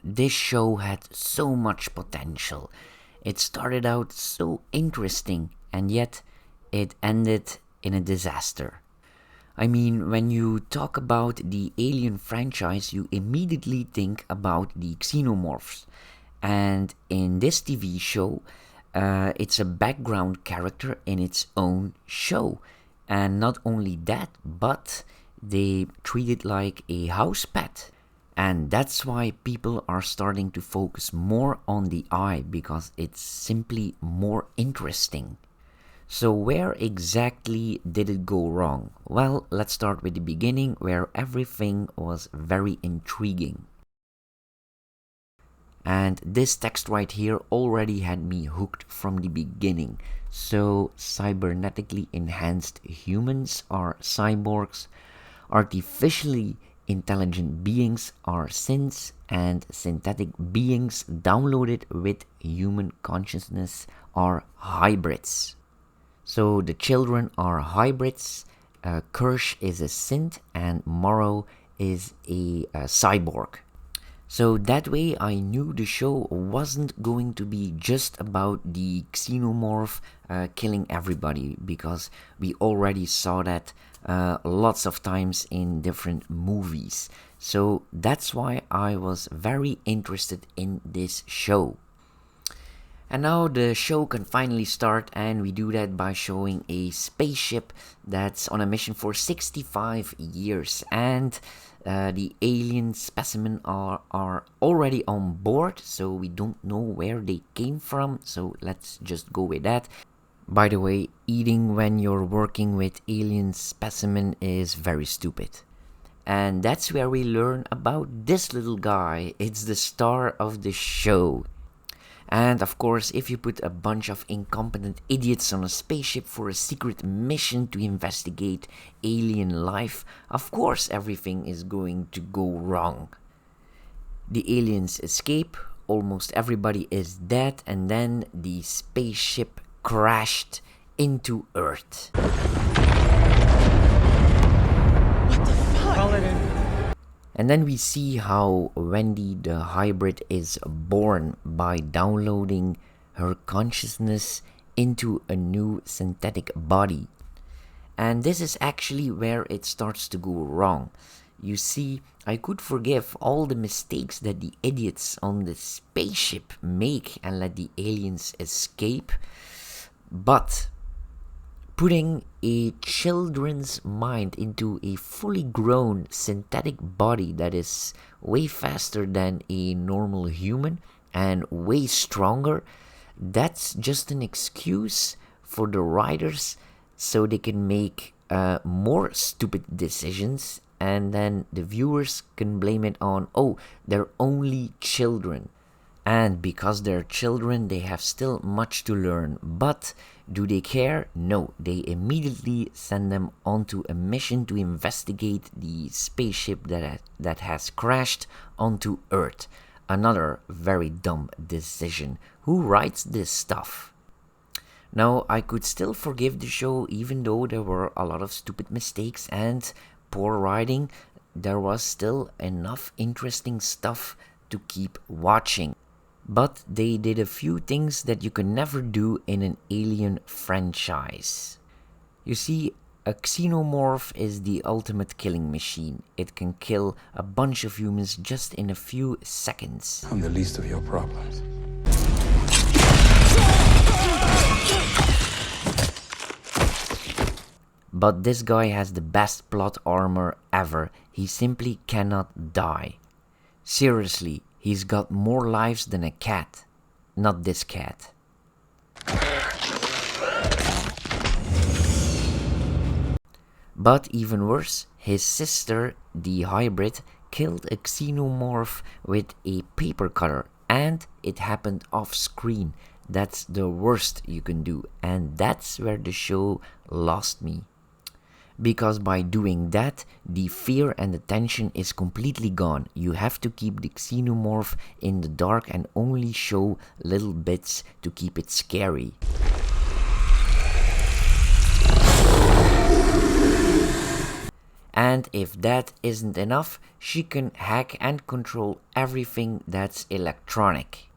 This show had so much potential. It started out so interesting, and yet it ended in a disaster. I mean, when you talk about the Alien franchise, you immediately think about the xenomorphs. And in this TV show, it's a background character in its own show. And not only that, but they treat it like a house pet. And that's why people are starting to focus more on the eye because it's simply more interesting. So, where exactly did it go wrong? Well, let's start with the beginning where everything was very intriguing. And this text right here already had me hooked from the beginning. So, cybernetically enhanced humans are cyborgs, artificially intelligent beings are synths, and synthetic beings downloaded with human consciousness are hybrids. So the children are hybrids, Kirsch is a synth, and Morrow is a cyborg. So that way I knew the show wasn't going to be just about the xenomorph killing everybody, because we already saw that lots of times in different movies. So that's why I was very interested in this show. And now the show can finally start, and we do that by showing a spaceship that's on a mission for 65 years. And the alien specimen are already on board, so we don't know where they came from, so let's just go with that. By the way, eating when you're working with alien specimen is very stupid. And that's where we learn about this little guy. It's the star of the show. And of course, if you put a bunch of incompetent idiots on a spaceship for a secret mission to investigate alien life, of course everything is going to go wrong. The aliens escape, almost everybody is dead, and then the spaceship crashed into Earth. What the fuck? Call it in. And then we see how Wendy the hybrid is born by downloading her consciousness into a new synthetic body. And this is actually where it starts to go wrong. You see, I could forgive all the mistakes that the idiots on the spaceship make and let the aliens escape, but putting a children's mind into a fully grown synthetic body that is way faster than a normal human and way stronger, that's just an excuse for the writers so they can make more stupid decisions, and then the viewers can blame it on, oh, they're only children. And because they're children, they have still much to learn. But do they care? No, they immediately send them onto a mission to investigate the spaceship that has crashed onto Earth. Another very dumb decision. Who writes this stuff? Now, I could still forgive the show even though there were a lot of stupid mistakes and poor writing. There was still enough interesting stuff to keep watching. But they did a few things that you can never do in an Alien franchise. You see, a xenomorph is the ultimate killing machine. It can kill a bunch of humans just in a few seconds. I'm the least of your problems. But this guy has the best plot armor ever. He simply cannot die. Seriously. He's got more lives than a cat. Not this cat. But even worse, his sister, the hybrid, killed a xenomorph with a paper cutter, and it happened off screen. That's the worst you can do, and that's where the show lost me. Because by doing that, the fear and the tension is completely gone. You have to keep the xenomorph in the dark and only show little bits to keep it scary. And if that isn't enough, she can hack and control everything that's electronic.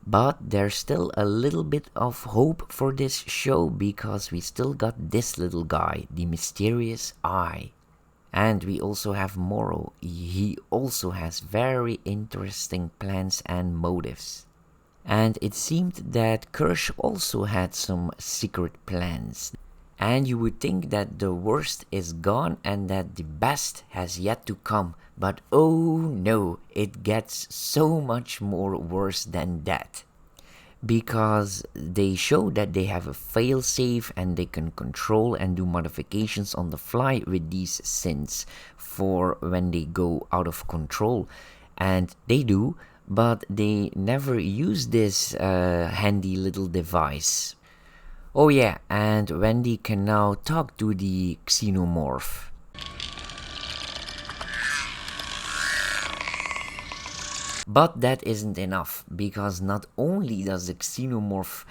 But there's still a little bit of hope for this show because we still got this little guy, the mysterious Eye. And we also have Morrow. He also has very interesting plans and motives. And it seemed that Kirsch also had some secret plans. And you would think that the worst is gone and that the best has yet to come. But oh no, it gets so much more worse than that. Because they show that they have a failsafe and they can control and do modifications on the fly with these synths for when they go out of control. And they do, but they never use this handy little device. Oh yeah, and Wendy can now talk to the xenomorph. But that isn't enough, because not only does the xenomorph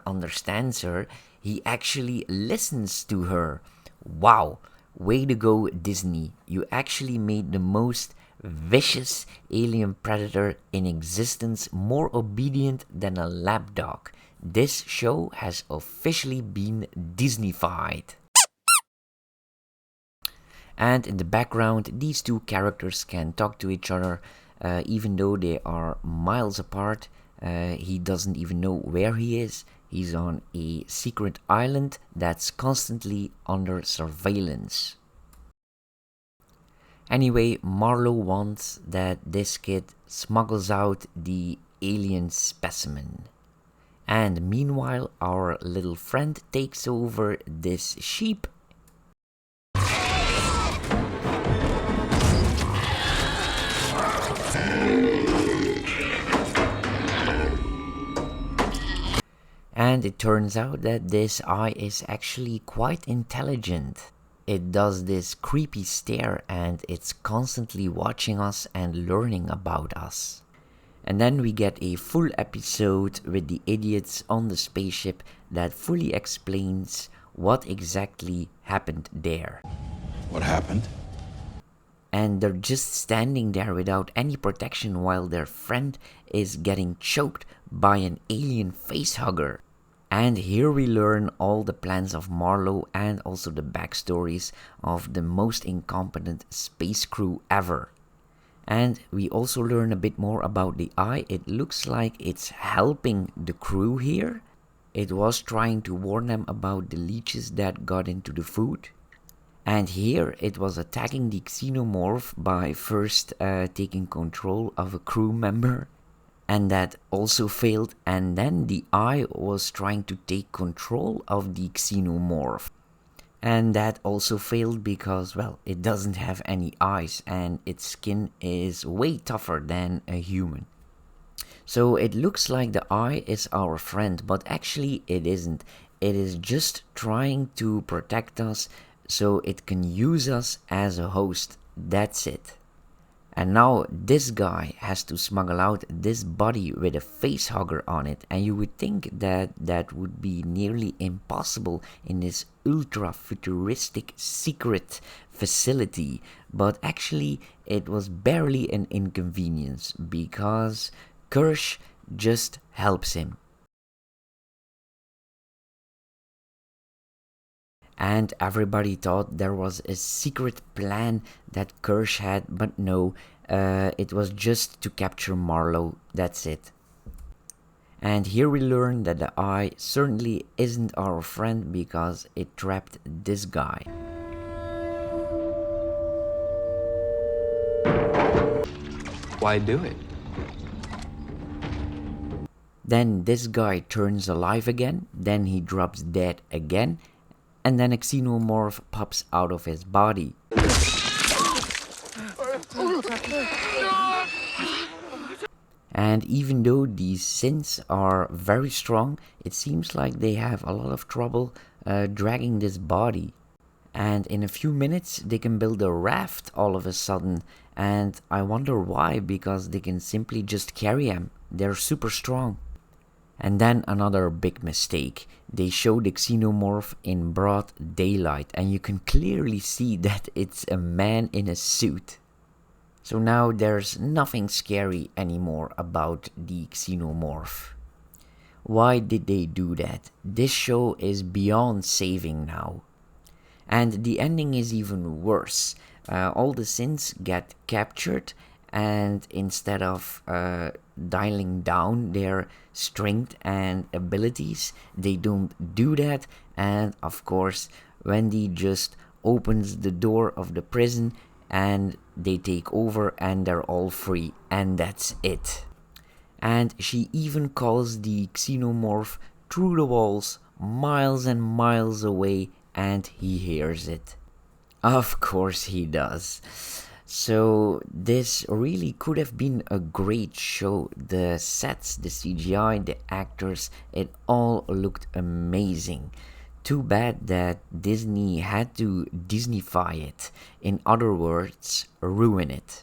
understands her, he actually listens to her. Wow, way to go Disney, you actually made the most vicious alien predator in existence more obedient than a lapdog. This show has officially been Disneyfied. And in the background, these two characters can talk to each other, even though they are miles apart. He doesn't even know where he is. He's on a secret island that's constantly under surveillance. Anyway, Marlowe wants that this kid smuggles out the alien specimen. And meanwhile, our little friend takes over this sheep. And it turns out that this Eye is actually quite intelligent. It does this creepy stare and it's constantly watching us and learning about us. And then we get a full episode with the idiots on the spaceship that fully explains what exactly happened there. What happened? And they're just standing there without any protection while their friend is getting choked by an alien facehugger. And here we learn all the plans of Marlowe and also the backstories of the most incompetent space crew ever. And we also learn a bit more about the Eye. It looks like it's helping the crew here. It was trying to warn them about the leeches that got into the food. And here it was attacking the xenomorph by first taking control of a crew member. And that also failed. And then the Eye was trying to take control of the xenomorph. And that also failed because, well, it doesn't have any eyes and its skin is way tougher than a human. So it looks like the Eye is our friend, but actually it isn't. It is just trying to protect us so it can use us as a host. That's it. And now this guy has to smuggle out this body with a facehugger on it. And you would think that that would be nearly impossible in this ultra futuristic secret facility. But actually it was barely an inconvenience because Kirsch just helps him. And everybody thought there was a secret plan that Kirsch had, but no, it was just to capture Marlowe, that's it. And here we learn that the Eye certainly isn't our friend because it trapped this guy. Why do it? Then this guy turns alive again, then he drops dead again, and then a xenomorph pops out of his body. And even though these synths are very strong, it seems like they have a lot of trouble dragging this body. And in a few minutes they can build a raft all of a sudden, and I wonder why, because they can simply just carry him. They're super strong. And then another big mistake. They show the xenomorph in broad daylight and you can clearly see that it's a man in a suit. So now there's nothing scary anymore about the xenomorph. Why did they do that? This show is beyond saving now. And the ending is even worse. All the synths get captured, and instead of dialing down their strength and abilities, they don't do that. And of course, Wendy just opens the door of the prison and they take over and they're all free, and that's it. And she even calls the xenomorph through the walls, miles and miles away, and he hears it. Of course he does. So this really could have been a great show. The sets, the CGI, the actors, it all looked amazing. Too bad that Disney had to Disneyfy it. In other words, ruin it.